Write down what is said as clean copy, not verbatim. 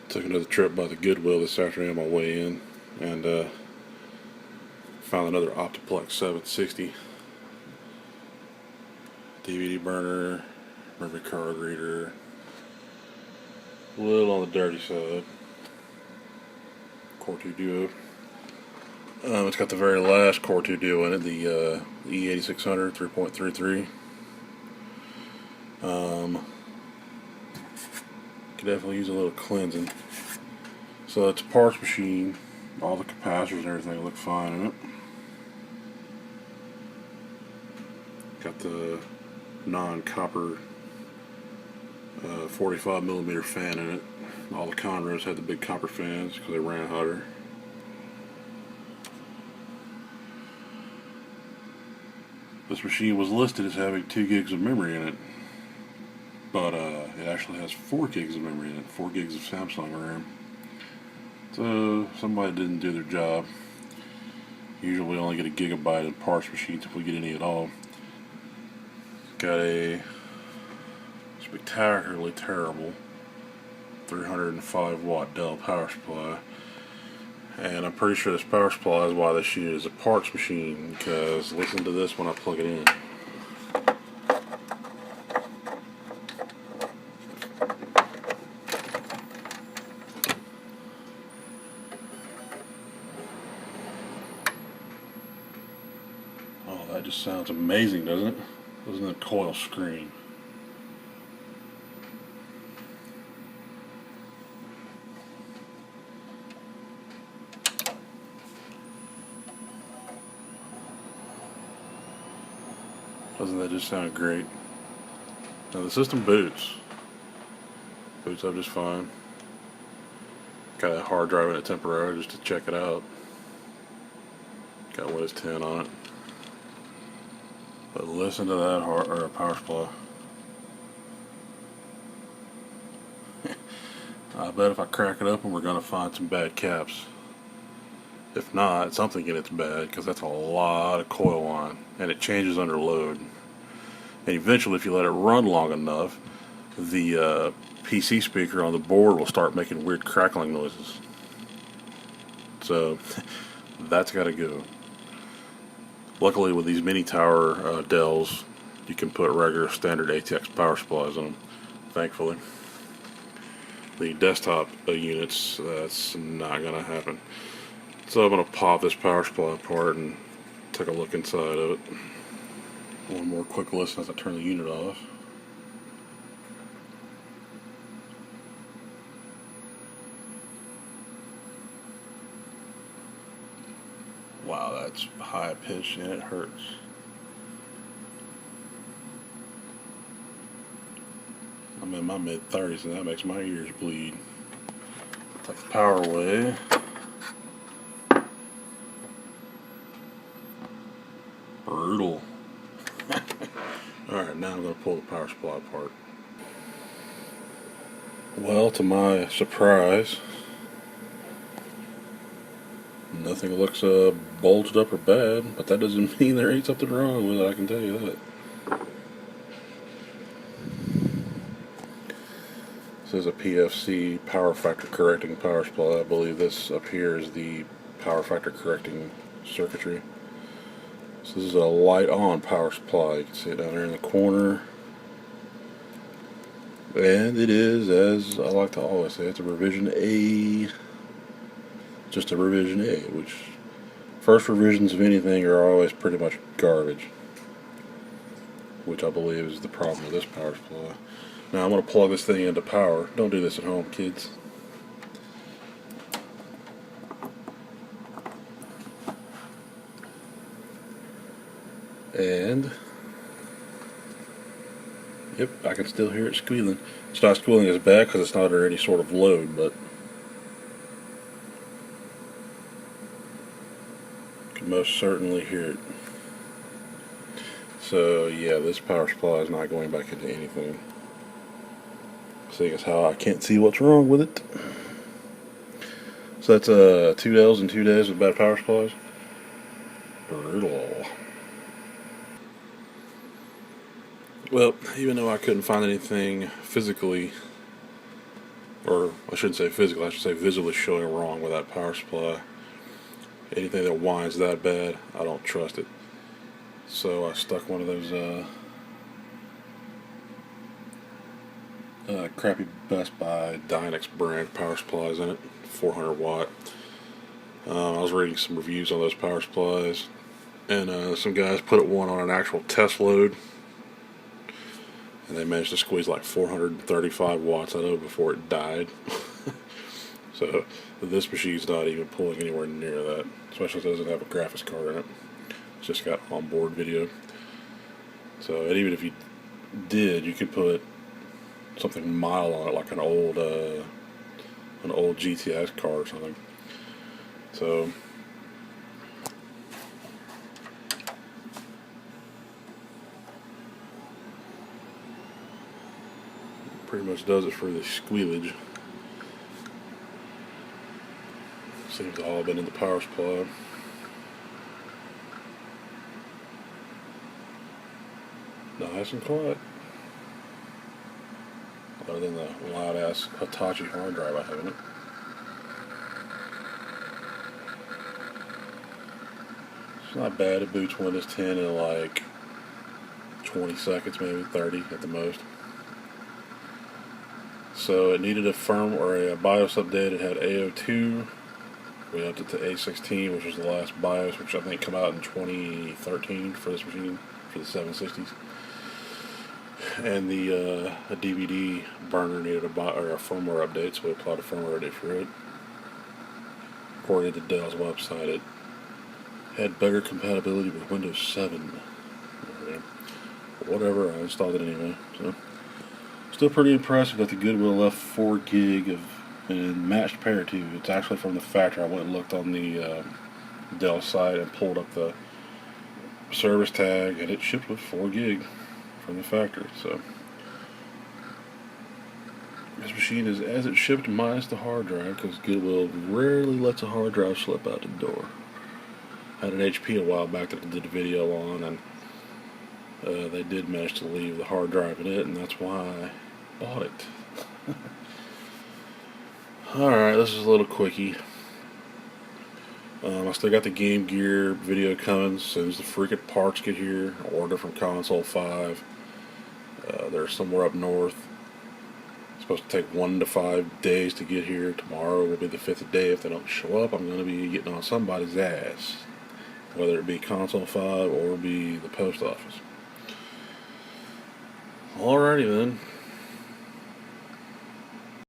Took another trip by the Goodwill this afternoon on my way in, and found another Optiplex 760 DVD burner, memory card reader. A little on the dirty side. Core 2 Duo. It's got the very last Core 2 Duo in it, the E8600 3.33. Could definitely use a little cleansing. So it's a parts machine. All the capacitors and everything look fine in it. Got the non-copper 45mm fan in it. All the Conros had the big copper fans because they ran hotter. This machine was listed as having 2 gigs of memory in it, but it actually has 4 gigs of memory in it, 4 gigs of Samsung RAM. So somebody didn't do their job. Usually we only get a gigabyte in parts machines if we get any at all. Got a spectacularly terrible 305 watt Dell power supply, and I'm pretty sure this power supply is why they shoot it as a parts machine, because listen to this when I plug it in. Oh, that just sounds amazing, doesn't it? Doesn't it coil scream? Doesn't that just sound great? Now the system boots. Boots up just fine. Got a hard drive in it temporarily just to check it out. Got Windows 10 on it. But listen to that power supply. I bet if I crack it open we're going to find some bad caps. If not, something in it's bad, because that's a lot of coil whine, and it changes under load. And eventually, if you let it run long enough, the PC speaker on the board will start making weird crackling noises. So that's got to go. Luckily, with these mini tower Dells, you can put regular standard ATX power supplies on them, thankfully. The desktop units, that's not going to happen. So I'm going to pop this power supply apart and take a look inside of it. One more quick listen as I turn the unit off. Wow, that's high pitched and it hurts. I'm in my mid-30s and that makes my ears bleed. Take the power away. Brutal. Alright, now I'm going to pull the power supply apart. Well, to my surprise, nothing looks bulged up or bad, but that doesn't mean there ain't something wrong with it, I can tell you that. This is a PFC power factor correcting power supply. I believe this up here is the power factor correcting circuitry. So this is a light on power supply. You can see it down there in the corner. And it is, as I like to always say, it's a revision A. Just a revision A, which first revisions of anything are always pretty much garbage. Which I believe is the problem with this power supply. Now I'm going to plug this thing into power. Don't do this at home, kids. And yep, I can still hear it squealing. It's not squealing as bad because it's not under any sort of load, but you can most certainly hear it. So yeah, this power supply is not going back into anything. Seeing as how I can't see what's wrong with it. So that's 2 Dells in 2 days with bad power supplies. Brutal. Well, even though I couldn't find anything physically or I shouldn't say physical, I should say visually showing wrong with that power supply. Anything that whines that bad, I don't trust it. So I stuck one of those crappy Best Buy Dynex brand power supplies in it, 400 watt. I was reading some reviews on those power supplies, and some guys put one on an actual test load, and they managed to squeeze like 435 watts out of it before it died. So this machine's not even pulling anywhere near that, especially if it doesn't have a graphics card in it. It's just got onboard video. So, and even if you did, you could put something mild on it, like an old GTX card or something. So pretty much does it for the squealage. Seems to all have been in the power supply. Nice and quiet. Other than the loud ass Hitachi hard drive I have in it. It's not bad. It boots Windows 10 in like 20 seconds, maybe 30 at the most. So it needed a BIOS update. It had AO2. We upped it to A16, which was the last BIOS, which I think came out in 2013 for this machine, for the 760s. And the DVD burner needed a firmware update, so we applied a firmware update for it. According to Dell's website, it had better compatibility with Windows 7. Whatever, I installed it anyway. So, still pretty impressed that the Goodwill left 4 gig in matched pair too. It's actually from the factory. I went and looked on the Dell site and pulled up the service tag, and it shipped with 4 gig from the factory. So this machine is as it shipped minus the hard drive, because Goodwill rarely lets a hard drive slip out the door. I had an HP a while back that I did a video on, and they did manage to leave the hard drive in it, and that's why I bought it. Alright, this is a little quickie. I still got the Game Gear video coming as soon as the freaking parts get here. I ordered from Console 5. They're somewhere up north. It's supposed to take 1 to 5 days to get here. Tomorrow will be the 5th day. If they don't show up, I'm going to be getting on somebody's ass. Whether it be Console 5 or be the post office. Alrighty then.